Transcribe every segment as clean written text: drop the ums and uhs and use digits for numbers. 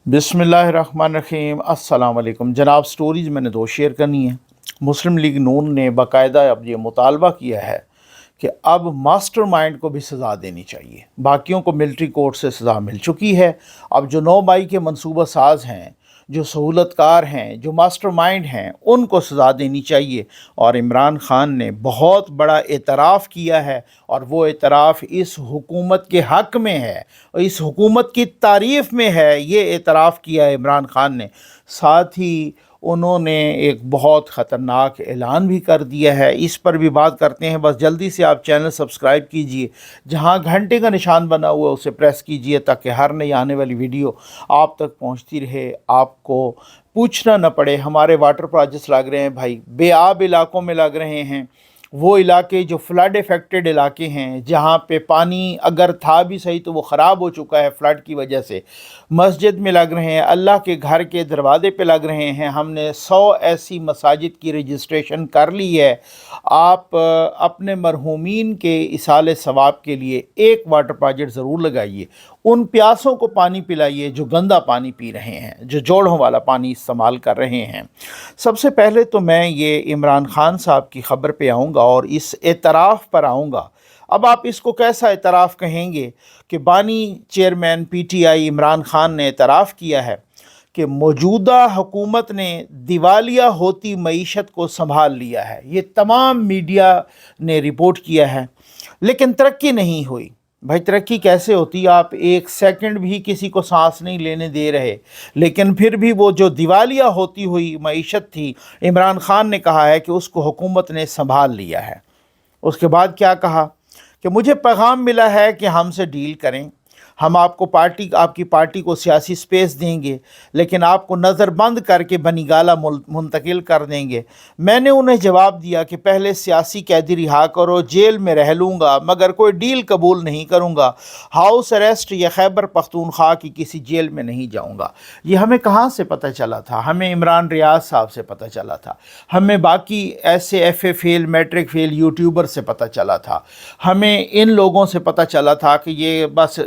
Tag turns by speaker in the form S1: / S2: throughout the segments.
S1: बिस्मिल्लाहिर्रहमानिर्रहीम। अस्सलाम वालेकुम जनाब। स्टोरीज़ मैंने दो शेयर करनी है। मुस्लिम लीग नून ने बाकायदा अब ये मुतालबा किया है कि अब मास्टरमाइंड को भी सज़ा देनी चाहिए। बाकियों को मिलिट्री कोर्ट से सज़ा मिल चुकी है। अब जो 9 मई के मनसूबा साज हैं, जो सहूलतकार हैं, जो मास्टरमाइंड हैं, उनको सज़ा देनी चाहिए। और इमरान खान ने बहुत बड़ा एतराफ़ किया है और वो एतराफ़ इस हुकूमत के हक़ में है, इस हुकूमत की तारीफ़ में है। ये एतराफ़ किया है इमरान खान ने। साथ ही उन्होंने एक बहुत ख़तरनाक ऐलान भी कर दिया है। इस पर भी बात करते हैं। बस जल्दी से आप चैनल सब्सक्राइब कीजिए, जहां घंटे का निशान बना हुआ है उसे प्रेस कीजिए, ताकि हर नई आने वाली वीडियो आप तक पहुंचती रहे, आपको पूछना न पड़े। हमारे वाटर प्रोजेक्ट्स लग रहे हैं भाई, बेआब इलाकों में लग रहे हैं। वो इलाके जो फ्लड इफ़ेक्टेड इलाके हैं, जहाँ पे पानी अगर था भी सही तो वो ख़राब हो चुका है फ्लड की वजह से। मस्जिद में लग रहे हैं, अल्लाह के घर के दरवाज़े पे लग रहे हैं। हमने 100 ऐसी मसाजिद की रजिस्ट्रेशन कर ली है। आप अपने मरहूमीन के इसाले सवाब के लिए एक वाटर प्रोजेक्ट ज़रूर लगाइए। उन प्यासों को पानी पिलाइए जो गंदा पानी पी रहे हैं, जो जोड़ों वाला पानी इस्तेमाल कर रहे हैं। सबसे पहले तो मैं ये इमरान खान साहब की ख़बर पे आऊँगा और इस एतराफ़ पर आऊँगा। अब आप इसको कैसा एतराफ़ कहेंगे कि बानी चेयरमैन पीटीआई इमरान खान ने एतराफ़ किया है कि मौजूदा हुकूमत ने दिवालिया होती मईशत को संभाल लिया है। ये तमाम मीडिया ने रिपोर्ट किया है, लेकिन तरक्की नहीं हुई। भाई तरक्की कैसे होती? आप एक सेकंड भी किसी को सांस नहीं लेने दे रहे। लेकिन फिर भी वो जो दिवालिया होती हुई मईशत थी, इमरान खान ने कहा है कि उसको हुकूमत ने संभाल लिया है। उसके बाद क्या कहा कि मुझे पैगाम मिला है कि हमसे डील करें, हम आपकी पार्टी को सियासी स्पेस देंगे, लेकिन आपको नज़रबंद करके बनीगाला मुंतकिल कर देंगे। मैंने उन्हें जवाब दिया कि पहले सियासी कैदी रिहा करो, जेल में रह लूँगा, मगर कोई डील कबूल नहीं करूँगा। हाउस अरेस्ट या खैबर पख्तूनख्वा की किसी जेल में नहीं जाऊँगा। ये हमें कहाँ से पता चला था? हमें इमरान रियाज साहब से पता चला था, हमें बाकी ऐसे FA fail, matric fail YouTuber से पता चला था, हमें इन लोगों से पता चला था कि ये बस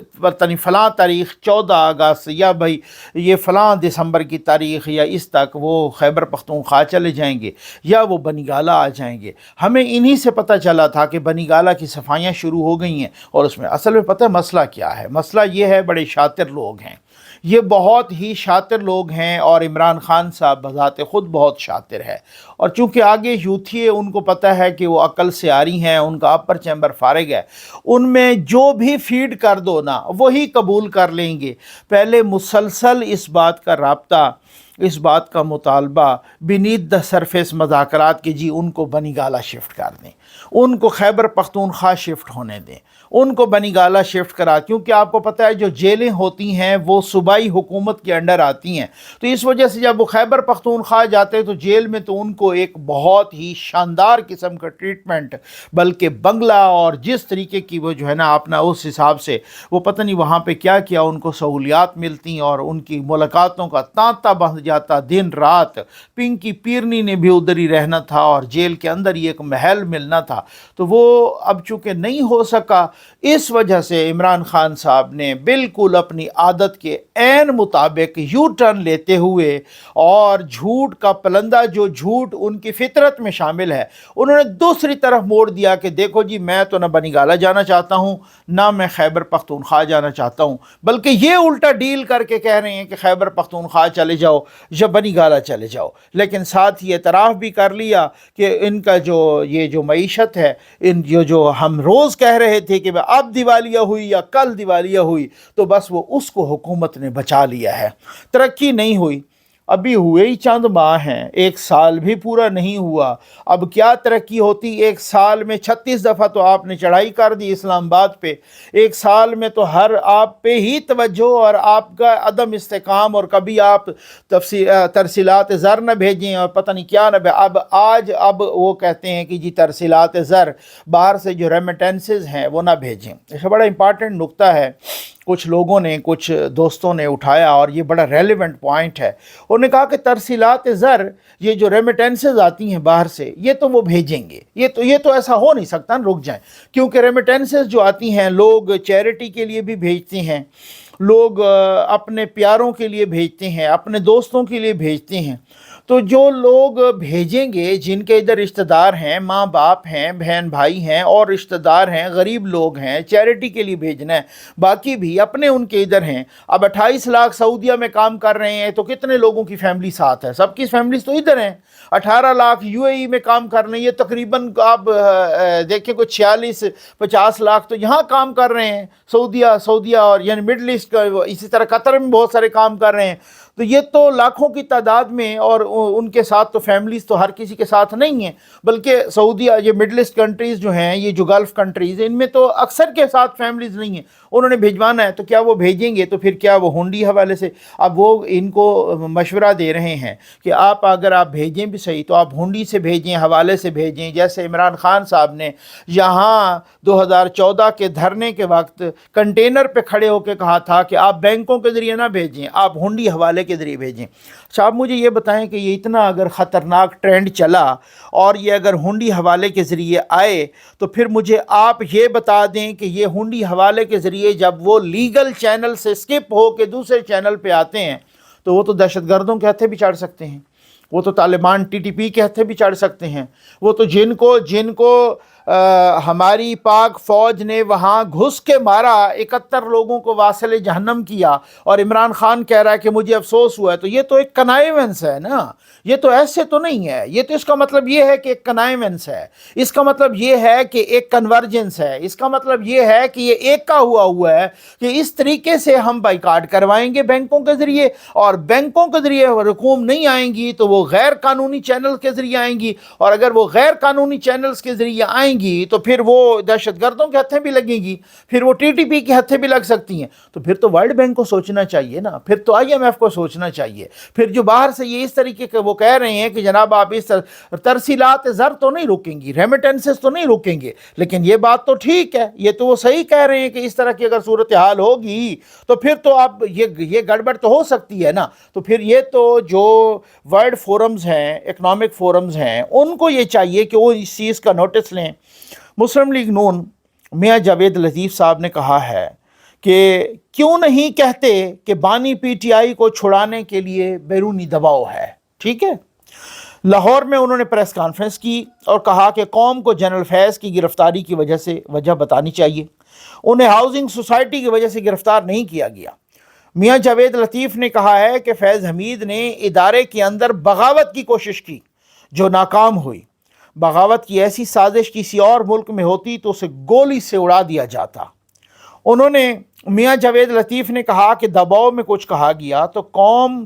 S1: नहीं फ़लाँ तारीख़ 14 अगस्त या भाई ये फ़लाँ दिसंबर की तारीख़ या इस तक वो खैबर पख्तूनख्वा चले जाएंगे या वो बनीगाला आ जाएंगे। हमें इन्हीं से पता चला था कि बनीगाला की सफाइयाँ शुरू हो गई हैं। और उसमें असल में पता है मसला क्या है? मसला ये है, बड़े शातिर लोग हैं, ये बहुत ही शातिर लोग हैं। और इमरान खान साहब बज़ाते ख़ुद बहुत शातिर है, और चूँकि आगे यूथी है, उनको पता है कि वो अकल से आ रही हैं, उनका अपर चैम्बर फारिग है, उनमें जो भी फीड कर दो ना वही कबूल कर लेंगे। पहले मुसलसल इस बात का राब्ता, इस बात का मुतालबा बीनीथ द सरफेस मज़ाकरात के जी उनको बनीगाला शिफ्ट कर दें, उनको खैबर पख्तूनख्वा शिफ्ट होने दें, उनको बनीगाला शिफ्ट करा। क्योंकि आपको पता है जो जेलें होती हैं वो सूबाई हुकूमत के अंडर आती हैं, तो इस वजह से जब वो खैबर पख्तूनख्वा जाते हैं तो जेल में तो उनको एक बहुत ही शानदार किस्म का ट्रीटमेंट, बल्कि बंगला और जिस तरीके की वो जो है ना अपना उस हिसाब से वो पता नहीं वहाँ पे क्या क्या उनको सहूलियात मिलती, और उनकी मुलाकातों का तांता बंध जाता दिन रात। पिंकी पीरनी ने भी उधर ही रहना था और जेल के अंदर ही एक महल मिलना था, तो वो अब चूँकि नहीं हो सका, इस वजह से इमरान खान साहब ने बिल्कुल अपनी आदत के ऐन मुताबिक यू टर्न लेते हुए, और झूठ का पलंदा, जो झूठ उनकी फितरत में शामिल है, उन्होंने दूसरी तरफ मोड़ दिया कि देखो जी मैं तो ना बनीगाला जाना चाहता हूँ, ना मैं खैबर पख्तूनख्वा जाना चाहता हूँ, बल्कि ये उल्टा डील करके कह रहे हैं कि खैबर पख्तूनख्वा चले जाओ या बनीगाला चले जाओ। लेकिन साथ ही एतराफ़ भी कर लिया कि इनका जो मईशत है, इन जो हम रोज़ कह रहे थे कि अब दिवालिया हुई या कल दिवालिया हुई, तो बस वो उसको हुकूमत ने बचा लिया है। तरक्की नहीं हुई, अभी हुए ही चंद माह हैं, 1 साल भी पूरा नहीं हुआ। अब क्या तरक्की होती? 1 साल में 36 दफ़ा तो आपने चढ़ाई कर दी इस्लामाबाद पे। 1 साल में तो हर आप पे ही तवज्जो और आपका अदम इस्तेकाम, और कभी आप तरसीलात ज़र न भेजें और पता नहीं क्या न अब वो कहते हैं कि जी तरसीलात ज़र, बाहर से जो रेमिटेंसेस हैं वो ना भेजें। ये बड़ा इंपॉर्टेंट नुक्ता है, कुछ लोगों ने, कुछ दोस्तों ने उठाया और ये बड़ा रेलेवेंट पॉइंट है। उन्होंने कहा कि तरसीलात ज़र, ये जो रेमिटेंसेस आती हैं बाहर से, ये तो वो भेजेंगे, ये तो ऐसा हो नहीं सकता, रुक जाएं। क्योंकि रेमिटेंसेस जो आती हैं लोग चैरिटी के लिए भी भेजते हैं, लोग अपने प्यारों के लिए भेजते हैं, अपने दोस्तों के लिए भेजते हैं। तो जो लोग भेजेंगे, जिनके इधर रिश्तेदार हैं, माँ बाप हैं, बहन भाई हैं और रिश्तेदार हैं, गरीब लोग हैं, चैरिटी के लिए भेजना है, बाकी भी अपने उनके इधर हैं। अब 28 लाख सऊदीया में काम कर रहे हैं तो कितने लोगों की फैमिली साथ है? सबकी फैमिलीज तो इधर हैं। 18 लाख यूएई में काम कर रहे हैं, ये तकरीबन आप देखें कुछ 46-50 लाख तो यहाँ काम कर रहे हैं, सऊदीया और यानी मिडल ईस्ट का। इसी तरह कतर में बहुत सारे काम कर रहे हैं। तो ये तो लाखों की तादाद में, और उनके साथ तो फैमिलीज तो हर किसी के साथ नहीं है, बल्कि सऊदीया, ये मिडल ईस्ट कंट्रीज़ जो हैं, ये जो गल्फ़ कंट्रीज़, इनमें तो अक्सर के साथ फैमिलीज़ नहीं है। उन्होंने भिजवाना है तो क्या वो भेजेंगे? तो फिर क्या वो हुंडी हवाले से? अब वो इनको मशवरा दे रहे हैं कि आप अगर आप भेजें भी सही तो आप हुंडी से भेजें, हवाले से भेजें। जैसे इमरान खान साहब ने यहाँ 2014 के धरने के वक्त कंटेनर पे खड़े होकर कहा था कि आप बैंकों के ज़रिए ना भेजें, आप हुंडी हवाले के ज़रिए भेजें। अच्छा, आप मुझे ये बताएं कि ये इतना अगर ख़तरनाक ट्रेंड चला और ये अगर हुंडी हवाले के ज़रिए आए, तो फिर मुझे आप ये बता दें कि ये हुंडी हवाले के ज़रिए जब वो लीगल चैनल से स्किप हो के दूसरे चैनल पे आते हैं तो वो तो दहशतगर्दों के हत्थे भी चढ़ सकते हैं, वो तो तालिबान टीटीपी के हत्थे भी चढ़ सकते हैं, वो तो जिनको हमारी पाक फ़ौज ने वहाँ घुस के मारा, 71 लोगों को वासिल जहन्नम किया, और इमरान खान कह रहा है कि मुझे अफसोस हुआ है। तो ये तो एक कनाइवेंस है ना, ये तो ऐसे तो नहीं है। ये तो इसका मतलब ये है कि एक कनाइवेंस है, इसका मतलब ये है कि एक कन्वर्जेंस है, इसका मतलब ये है कि ये एक का हुआ है कि इस तरीके से हम बाइकाट करवाएंगे बैंकों के ज़रिए, और बैंकों के ज़रिए रकूम नहीं आएंगी तो वो गैर कानूनी चैनल के ज़रिए आएंगी, और अगर वो गैर कानूनी चैनल्स के ज़रिए आएंगी तो फिर वो दहशतगर्दों के हत्थे भी लगेंगी, फिर वो टीटीपी के हत्थे भी लग सकती हैं। तो फिर तो वर्ल्ड बैंक को सोचना चाहिए ना, फिर तो आईएमएफ को सोचना चाहिए। फिर जो बाहर से ये इस तरीके के वो कह रहे हैं कि जनाब आप इस तरसीलात ज़र तो नहीं रुकेंगी, रेमिटेंसेस तो नहीं रुकेंगे, लेकिन ये बात तो ठीक है, ये तो वो सही कह रहे हैं कि इस तरह की अगर सूरत हाल होगी तो फिर तो आप ये गड़बड़ तो हो सकती है ना। तो फिर ये तो जो वर्ल्ड फोरम्स हैं, इकनॉमिक फोरम्स हैं, उनको ये चाहिए कि वो इस चीज़ का नोटिस लें। मुस्लिम लीग नून मियां जावेद लतीफ़ साहब ने कहा है कि क्यों नहीं कहते कि बानी पीटीआई को छुड़ाने के लिए बैरूनी दबाव है। ठीक है, लाहौर में उन्होंने प्रेस कॉन्फ्रेंस की और कहा कि कौम को जनरल फैज़ की गिरफ्तारी की वजह बतानी चाहिए, उन्हें हाउसिंग सोसाइटी की वजह से गिरफ्तार नहीं किया गया। मियां जावेद लतीफ़ ने कहा है कि फैज़ हमीद ने इदारे के अंदर बगावत की कोशिश की जो नाकाम हुई। बगावत की ऐसी साजिश किसी और मुल्क में होती तो उसे गोली से उड़ा दिया जाता। उन्होंने मियां जावेद लतीफ़ ने कहा कि दबाव में कुछ कहा गया तो कौम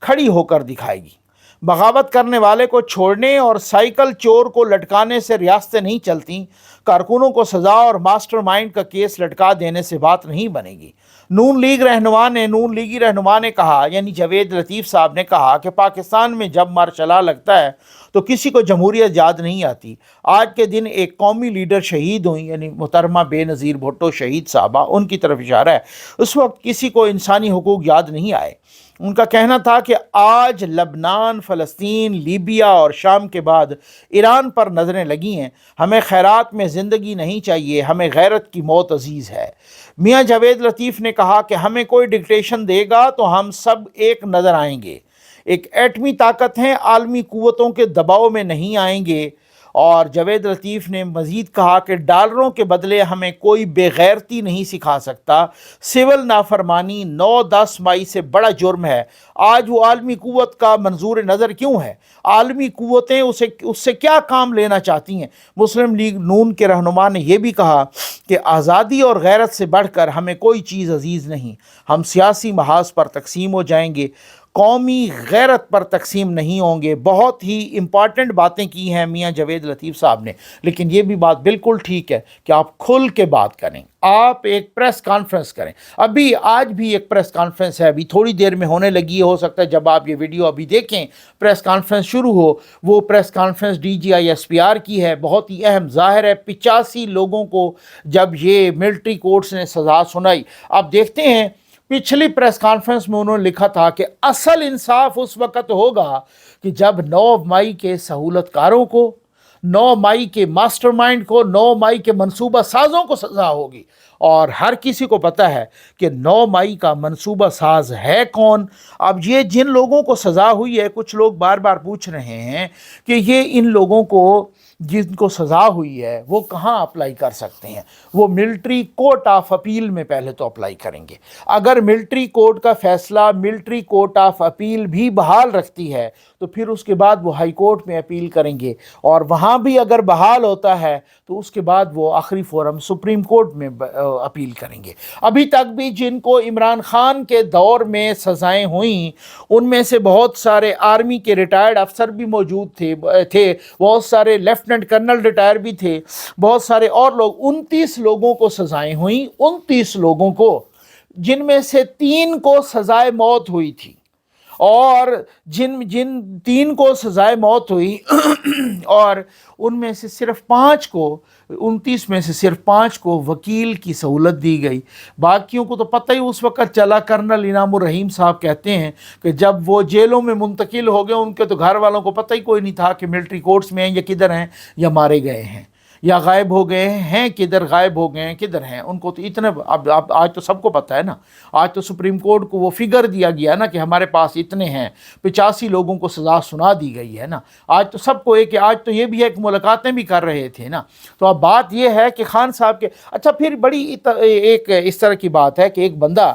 S1: खड़ी होकर दिखाएगी। बगावत करने वाले को छोड़ने और साइकिल चोर को लटकाने से रियासतें नहीं चलती। कारकुनों को सज़ा और मास्टरमाइंड का केस लटका देने से बात नहीं बनेगी। नून लीगी रहनुमा ने कहा, यानी जावेद लतीफ़ साहब ने कहा कि पाकिस्तान में जब मार्शल लगता है तो किसी को जमहूरियत याद नहीं आती। आज के दिन एक कौमी लीडर शहीद हुई, यानी मोहतरमा बेनज़ीर भुट्टो शहीद साहबा, उनकी तरफ इशारा है। उस वक्त किसी को इंसानी हुकूक याद नहीं आए। उनका कहना था कि आज लबनान, फ़लस्तीन, लीबिया और शाम के बाद ईरान पर नज़रें लगी हैं। हमें खैरात में ज़िंदगी नहीं चाहिए, हमें गैरत की मौत अजीज़ है। मियां जावेद लतीफ़ ने कहा कि हमें कोई डिक्टेशन देगा तो हम सब एक नज़र आएंगे, एक एटमी ताकत हैं, आलमी क़ुव्वतों के दबाव में नहीं आएंगे। और जावेद लतीफ़ ने मज़ीद कहा कि डॉलरों के बदले हमें कोई बेगैरती नहीं सिखा सकता। सिविल नाफरमानी 9-10 मई से बड़ा जुर्म है। आज वो आलमी क़ुव्वत का मंजूर नज़र क्यों है? आलमी क़ुव्वतें उससे क्या काम लेना चाहती हैं? मुस्लिम लीग नून के रहनुमा ने यह भी कहा कि आज़ादी और गैरत से बढ़कर हमें कोई चीज़ अजीज़ नहीं। हम सियासी महाज पर तकसीम हो जाएंगे, कौमी गैरत पर तकसीम नहीं होंगे। बहुत ही इम्पॉर्टेंट बातें की हैं मियां जावेद लतीफ़ साहब ने, लेकिन ये भी बात बिल्कुल ठीक है कि आप खुल के बात करें, आप एक प्रेस कॉन्फ्रेंस करें। आज भी एक प्रेस कॉन्फ्रेंस है, अभी थोड़ी देर में होने लगी है। हो सकता है जब आप ये वीडियो अभी देखें प्रेस कॉन्फ्रेंस शुरू हो। वो प्रेस कॉन्फ्रेंस DGI SPR की है, बहुत ही अहम। ज़ाहिर है 85 लोगों को जब ये मिलिट्री कोर्ट्स ने सज़ा सुनाई। आप देखते हैं पिछली प्रेस कॉन्फ्रेंस में उन्होंने लिखा था कि असल इंसाफ उस वक़्त होगा कि जब 9 मई के सहूलतकारों को, 9 मई के मास्टरमाइंड को, 9 मई के मंसूबा साजों को सज़ा होगी। और हर किसी को पता है कि 9 मई का मंसूबा साज है कौन। अब ये जिन लोगों को सज़ा हुई है, कुछ लोग बार बार पूछ रहे हैं कि ये इन लोगों को जिनको सज़ा हुई है वो कहाँ अप्लाई कर सकते हैं। वो मिलिट्री कोर्ट ऑफ अपील में पहले तो अप्लाई करेंगे। अगर मिलिट्री कोर्ट का फ़ैसला मिलिट्री कोर्ट ऑफ अपील भी बहाल रखती है तो फिर उसके बाद वो हाई कोर्ट में अपील करेंगे, और वहाँ भी अगर बहाल होता है तो उसके बाद वो आखिरी फोरम सुप्रीम कोर्ट में अपील करेंगे। अभी तक भी जिनको इमरान खान के दौर में सज़ाएं हुई उनमें से बहुत सारे आर्मी के रिटायर्ड अफसर भी मौजूद थे, बहुत सारे लेफ्टिनेंट कर्नल रिटायर भी थे, बहुत सारे और लोग। 29 लोगों को सज़ाएं हुई, 29 लोगों को, जिनमें से 3 को सज़ाए मौत हुई थी। और जिन 3 को सज़ाए मौत हुई और उनमें से सिर्फ 5 को, 29 में से सिर्फ 5 को वकील की सहूलत दी गई। बाकियों को तो पता ही उस वक़्त चला। कर्नल इनामुर रहीम साहब कहते हैं कि जब वो जेलों में मुंतकिल हो गए उनके तो घर वालों को पता ही कोई नहीं था कि मिलिट्री कोर्ट्स में हैं या किधर हैं, या मारे गए हैं या गायब हो गए हैं, किधर गायब हो गए हैं, किधर हैं। उनको तो इतने अब आज तो सबको पता है ना। आज तो सुप्रीम कोर्ट को वो फिगर दिया गया ना कि हमारे पास इतने हैं, 85 लोगों को सज़ा सुना दी गई है ना। आज तो सबको एक, आज तो ये भी है कि मुलाकातें भी कर रहे थे ना। तो अब बात ये है कि खान साहब के, अच्छा फिर बड़ी एक इस तरह की बात है कि एक बंदा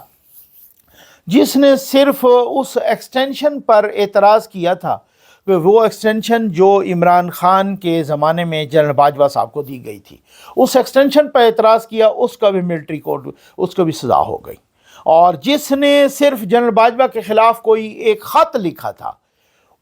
S1: जिसने सिर्फ उस एक्सटेंशन पर एतराज़ किया था, वो एक्सटेंशन जो इमरान खान के ज़माने में जनरल बाजवा साहब को दी गई थी, उस एक्सटेंशन पर एतराज़ किया, उसका भी मिलिट्री कोर्ट, उसको भी सज़ा हो गई। और जिसने सिर्फ जनरल बाजवा के ख़िलाफ़ कोई एक ख़त लिखा था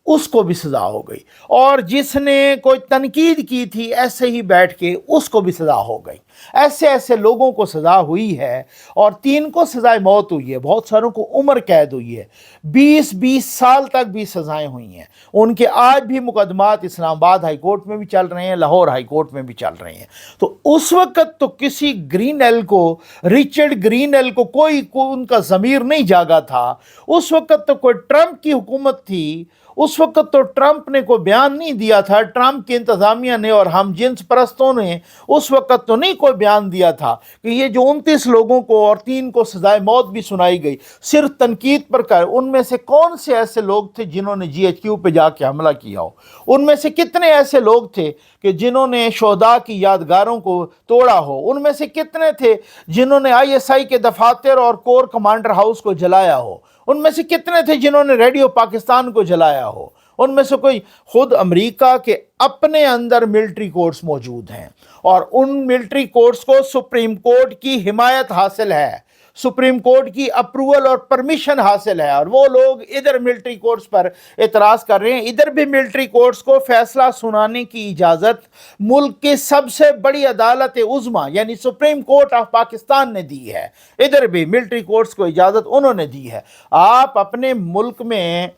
S1: उसको भी सज़ा हो गई। और जिसने कोई तनकीद की थी ऐसे ही बैठ के, उसको भी सज़ा हो गई। ऐसे ऐसे लोगों को सज़ा हुई है, और 3 को सज़ाए मौत हुई है, बहुत सारों को उम्र कैद हुई है, 20-20 साल तक भी सज़ाएं हुई हैं। उनके आज भी मुकदमात इस्लामाबाद हाई कोर्ट में भी चल रहे हैं, लाहौर हाई कोर्ट में भी चल रहे हैं। तो उस वक़्त तो किसी ग्रीनएल को, रिचर्ड ग्रीनएल को कोई उनका ज़मीर नहीं जागा था। उस वक़्त तो कोई ट्रंप की हुकूमत थी, उस वक्त तो ट्रंप ने कोई बयान नहीं दिया था, ट्रंप की इंतज़ामिया ने और हम जिन्स परस्तों ने उस वक्त तो नहीं कोई बयान दिया था कि ये जो 29 लोगों को और 3 को सज़ाए मौत भी सुनाई गई सिर्फ तनकीद पर कर। उनमें से कौन से ऐसे लोग थे जिन्होंने GHQ पे जाके हमला किया हो? उनमें से कितने ऐसे लोग थे कि जिन्होंने शोहदा की यादगारों को तोड़ा हो? उनमें से कितने थे जिन्होंने ISI के दफातर और कोर कमांडर हाउस को जलाया हो? उनमें से कितने थे जिन्होंने रेडियो पाकिस्तान को जलाया हो? उनमें से कोई, खुद अमेरिका के अपने अंदर मिलिट्री कोर्ट्स मौजूद हैं, और उन मिलिट्री कोर्ट्स को सुप्रीम कोर्ट की हिमायत हासिल है, सुप्रीम कोर्ट की अप्रूवल और परमिशन हासिल है। और वो लोग इधर मिलिट्री कोर्ट्स पर एतराज़ कर रहे हैं, इधर भी मिलिट्री कोर्ट्स को फैसला सुनाने की इजाज़त मुल्क की सबसे बड़ी अदालत उज़्मा यानी सुप्रीम कोर्ट ऑफ पाकिस्तान ने दी है। इधर भी मिलिट्री कोर्ट्स को इजाज़त उन्होंने दी है। आप अपने मुल्क में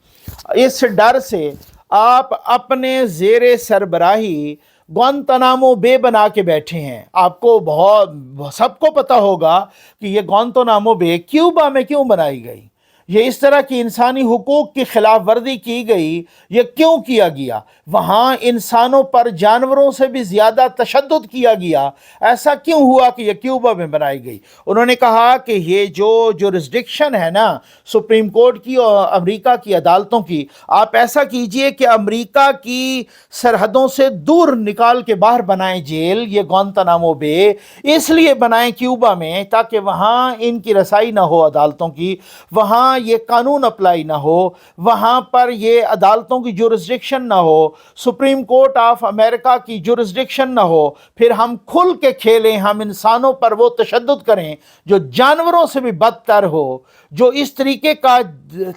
S1: इस डर से आप अपने ज़ेरे सरबराही ग्वांतानामो बे बना के बैठे हैं। आपको बहुत सबको पता होगा कि ये ग्वांतानामो बे क्यूबा में क्यों बनाई गई, ये इस तरह की इंसानी हुकूक की खिलाफ वर्जी की गई, ये क्यों किया गया? वहाँ इंसानों पर जानवरों से भी ज़्यादा तशद्दुद किया गया। ऐसा क्यों हुआ कि ये क्यूबा में बनाई गई? उन्होंने कहा कि ये जो जुरिस्डिक्शन है ना सुप्रीम कोर्ट की और अमेरिका की अदालतों की, आप ऐसा कीजिए कि अमेरिका की सरहदों से दूर निकाल के बाहर बनाएं जेल। ये ग्वांतानामो बे इसलिए बनाएं क्यूबा में ताकि वहाँ इनकी रसाई ना हो अदालतों की, वहाँ ये कानून अप्लाई ना हो, वहाँ पर ये अदालतों की जुरिस्डिक्शन ना हो, सुप्रीम कोर्ट ऑफ अमेरिका की जुरिस्डिक्शन ना हो। फिर हम खुल के खेलें, हम इंसानों पर वो तशद्दुद करें जो जानवरों से भी बदतर हो, जो इस तरीके का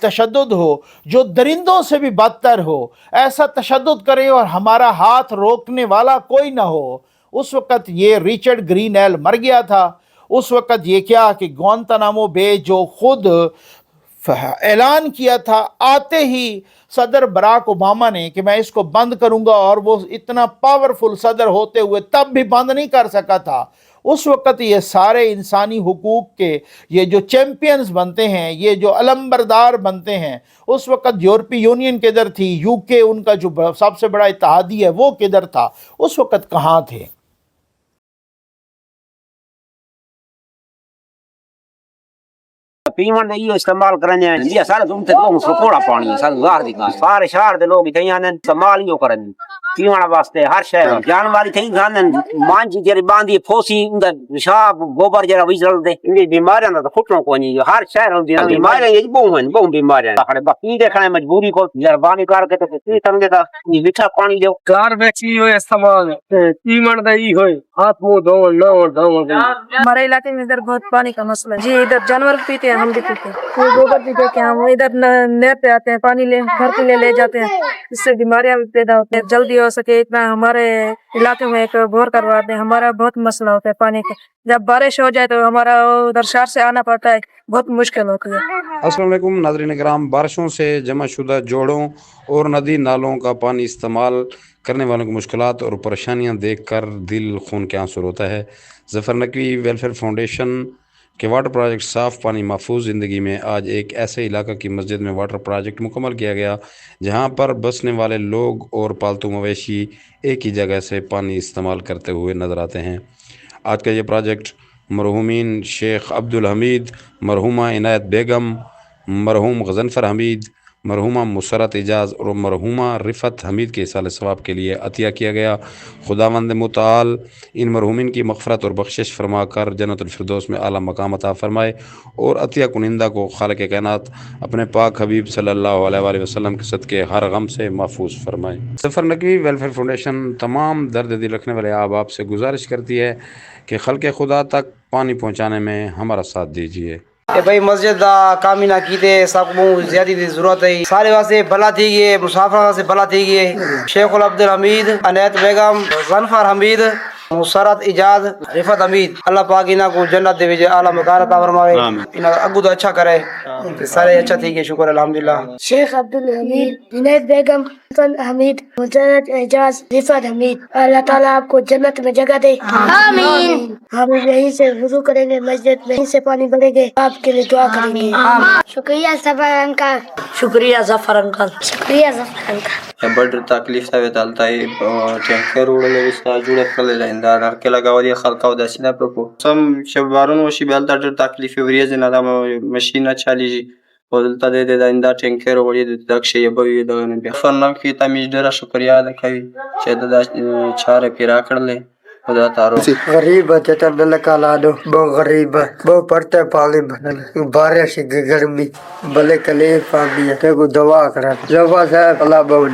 S1: तशद्दुद हो जो दरिंदों से भी बदतर हो। ऐसा तशद्दुद करें और हमारा हाथ रोकने वाला कोई ना हो। उस वक़्त ये रिचर्ड ग्रीनएल मर गया था। उस वक़्त ये क्या कि ग्वांतानामो बे जो खुद ऐलान किया था आते ही सदर बराक ओबामा ने कि मैं इसको बंद करूंगा, और वो इतना पावरफुल सदर होते हुए तब भी बंद नहीं कर सका था। उस वक़्त ये सारे इंसानी हुकूक के ये जो चैम्पियंस बनते हैं, ये जो अलंबरदार बनते हैं, उस वक़्त यूरोपीय यूनियन किधर थी, यूके उनका जो सबसे बड़ा इत्तेहादी है वो किधर था, उस वक़्त कहाँ थे।
S2: पीवन दे इहो इस्तेमाल करने इंडिया सारे तुम ते बहुत सुकोड़ा पानी सारे बाहर दी सारे शहर दे लोग इथे आने इस्तेमाल इहो करन पीवन वास्ते हर शहर जानवर थे खानन मांझी जेरी बांधी फोसी उंदा शाब गोबर जरा विजल दे इन बीमारियां दा फुटनो कोनी हर शहर दी बीमारियां ये बहु बीमारियां खड़े बाकी देखने मजबूरी को जरबानी करके तो की समझे दा ये मीठा पानी दो
S3: कार वैक्सी हो इस्तेमाल पीवन दा ई होए हाथ मुंह धोवन
S4: हमारे इलाके में इधर बहुत पानी का मसला है जी। इधर जानवर पीते हैं, हम भी पीते हैं, वो गोबर भी देते हैं, हम इधर नहर पे आते हैं, पानी ले घर पे ले जाते हैं, इससे बीमारियां भी पैदा होती हैं। जल्दी हो सके इतना हमारे इलाके में एक बोर करवाते हैं, हमारा बहुत मसला होता है पानी का। जब बारिश हो जाए तो हमारा उधर शहर से आना पड़ता है, बहुत मुश्किल होती है।
S5: अस्सलाम वालेकुम नाज़रीन किराम, बारिशों से जमा शुदा जोड़ों और नदी नालों का पानी इस्तेमाल करने वालों की मुश्किलात और परेशानियां देखकर दिल खून के आंसू रोता है। ज़फ़र नकवी वेलफेयर फाउंडेशन के वाटर प्रोजेक्ट साफ़ पानी महफूज ज़िंदगी में आज एक ऐसे इलाका की मस्जिद में वाटर प्रोजेक्ट मुकम्मल किया गया जहां पर बसने वाले लोग और पालतू मवेशी एक ही जगह से पानी इस्तेमाल करते हुए नज़र आते हैं। आज का ये प्रोजेक्ट मरहूमीन शेख अब्दुल हमीद, मरहूमा इनायत बेगम, मरहूम गज़नफ़र हमीद, मरहूमा मुसरत इजाज़ और मरहूमा रिफ़त हमीद के इसाले सवाब के लिए अतिया किया गया। खुदावंद मुताल इन मरहूमिन की मग़फ़रत और बख्शिश फरमा कर जन्नतुल फ़िरदौस में आला मकाम अता फ़रमाए और अतिया कुनिंदा को खालिक़ कायनात अपने पाक हबीब सल्लल्लाहु अलैहि वसल्लम के सदक़े हर गम से महफूज फरमाए। ज़फ़र नकवी वेलफेयर फाउंडेशन तमाम दर्द दिल रखने वाले आप से गुजारिश करती है कि खल्क़े खुदा तक पानी पहुँचाने में हमारा साथ दीजिए।
S6: भाई मस्जिद दा काम ही ना कीते सब ज्यादा दी जरूरत है, सारे वास्ते भला थी गए, मुसाफिर वास्ते भला थी गए। शेख अब्दुल हमीद, अनैत बेगम, गज़नफ़र हमीद, मुसरत इजाज़, रिफ़त हमीद, अल्लाह पाक इना को जन्नत दे विजे आला मकान अता फरमावे, इना अगू तो अच्छा करे, सारे अच्छा थी गए, शुक्र अल्हम्दुलिल्लाह।
S7: शेख अब्दुल हमीद, अनैत बेगम, हमीद, मुसरत इजाज़, रिफ़त हमीद, अल्लाह ताला आपको जन्नत में जगह दे, आमीन। हम यहीं से वुज़ू करेंगे, मस्जिद में यहीं से पानी भरेंगे, आपके लिए दुआ करेंगे। शुक्रिया ज़फ़र अंकल,
S4: शुक्रिया ज़फ़र अंकल,
S7: शुक्रिया ज़फ़र अंकल।
S8: बड़ तकलीफ था वेतालता है टैंकर उड़ले विस्ता जुड़े कले जाइंदा नरके लगावली खलका उदासीना प्रको सम शबारों वशी बेलता तकलीफ वरिया जना मशीन चाली बोलता दे दे इंदा टैंकर उड़ी दक्ष ये बवी दगन पे फरना की तमीज दरा शुक्रिया अदा कभी शेदा चार पिरा कर ले खुदा तारो
S6: गरीब बच्चा तब काला दो बहुत गरीब बहुत पड़ते पानी भरल बारिश गर्मी भले कले पानी है तो दवा करा दवा से अल्लाह बहु